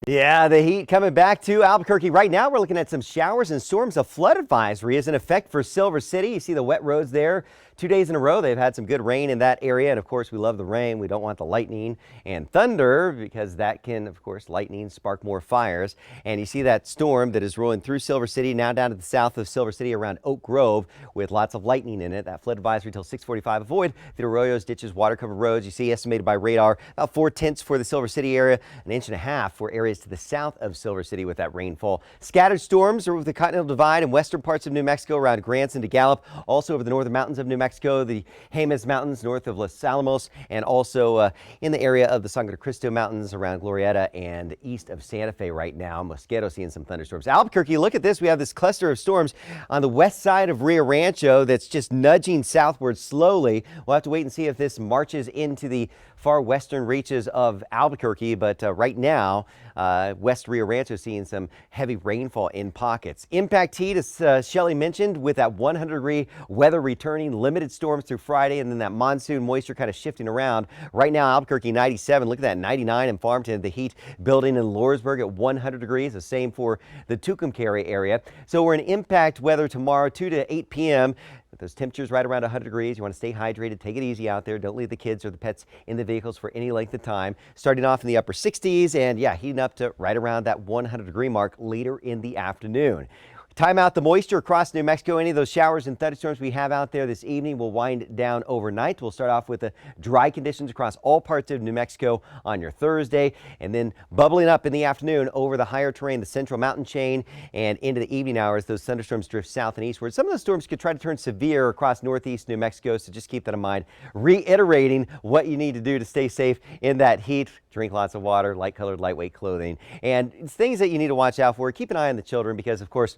Yeah, the heat coming back to Albuquerque. Right now, we're looking at some showers and storms. A flood advisory is in effect for Silver City. You see the wet roads there. 2 days in a row, they've had some good rain in that area. And of course, we love the rain. We don't want the lightning and thunder because that can, of course, lightning spark more fires. And you see that storm that is rolling through Silver City, now down to the south of Silver City around Oak Grove with lots of lightning in it. That flood advisory till 6:45. Avoid the arroyos, ditches, water covered roads. You see estimated by radar about 4/10 for the Silver City area, an inch and a half for areas to the south of Silver City with that rainfall. Scattered storms are with the Continental Divide and western parts of New Mexico around Grants and DeGallop, also over the northern mountains of New Mexico, the Jemez Mountains north of Los Alamos, and also in the area of the Sangre de Cristo Mountains around Glorieta and east of Santa Fe right now. Mosquito seeing some thunderstorms. Albuquerque, look at this. We have this cluster of storms on the west side of Rio Rancho that's just nudging southward slowly. We'll have to wait and see if this marches into the far western reaches of Albuquerque, but right now, West Rio Rancho seeing some heavy rainfall in pockets. Impact heat, as Shelly mentioned, with that 100-degree weather returning, limited storms through Friday, and then that monsoon moisture kind of shifting around. Right now, Albuquerque 97. Look at that 99 in Farmington. The heat building in Lawrenceburg at 100 degrees. The same for the Tucumcari area. So we're in impact weather tomorrow, 2 to 8 p.m. With those temperatures right around 100 degrees, you want to stay hydrated, take it easy out there. Don't leave the kids or the pets in the vehicles for any length of time. Starting off in the upper 60s and yeah, heating up to right around that 100-degree mark later in the afternoon. Time out the moisture across New Mexico. Any of those showers and thunderstorms we have out there this evening will wind down overnight. We'll start off with the dry conditions across all parts of New Mexico on your Thursday, and then bubbling up in the afternoon over the higher terrain, the central mountain chain, and into the evening hours. Those thunderstorms drift south and eastward. Some of those storms could try to turn severe across northeast New Mexico, so just keep that in mind. Reiterating what you need to do to stay safe in that heat. Drink lots of water, light-colored, lightweight clothing, and things that you need to watch out for. Keep an eye on the children because, of course,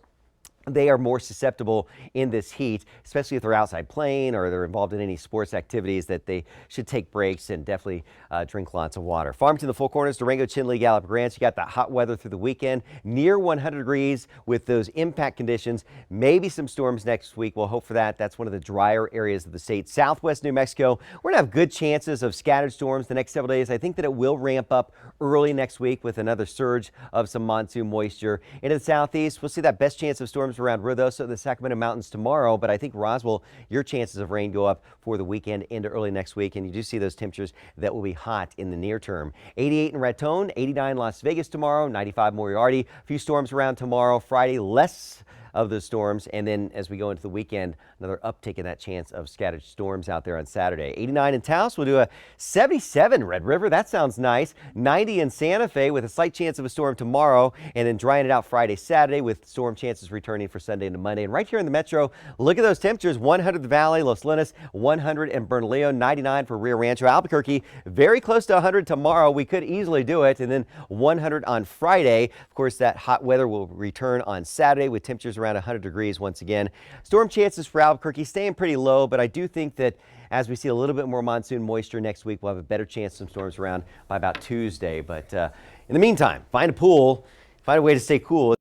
they are more susceptible in this heat, especially if they're outside playing or they're involved in any sports activities, that they should take breaks and definitely drink lots of water. Farmington, the Four Corners, Durango, Chinle, Gallup, Grants. You got that hot weather through the weekend, near 100 degrees with those impact conditions. Maybe some storms next week. We'll hope for that. That's one of the drier areas of the state. Southwest New Mexico, we're going to have good chances of scattered storms the next several days. I think that it will ramp up early next week with another surge of some monsoon moisture. Into the southeast, we'll see that best chance of storms around Ruidoso and the Sacramento Mountains tomorrow, but I think Roswell, your chances of rain go up for the weekend into early next week, and you do see those temperatures that will be hot in the near term. 88 in Raton, 89 Las Vegas tomorrow, 95 Moriarty. A few storms around tomorrow. Friday, less of the storms, and then as we go into the weekend, another uptick in that chance of scattered storms out there on Saturday. 89 in Taos. We'll do a 77 Red River. That sounds nice. 90 in Santa Fe with a slight chance of a storm tomorrow, and then drying it out Friday, Saturday with storm chances returning for Sunday into Monday. And right here in the metro, look at those temperatures. 100 the Valley, Los Lunas, 100 in Bernalillo, 99 for Rio Rancho. Albuquerque, very close to 100 tomorrow. We could easily do it, and then 100 on Friday. Of course, that hot weather will return on Saturday with temperatures around 100 degrees once again. Storm chances for Albuquerque staying pretty low, but I do think that as we see a little bit more monsoon moisture next week, we'll have a better chance of some storms around by about Tuesday. But in the meantime, find a pool, find a way to stay cool.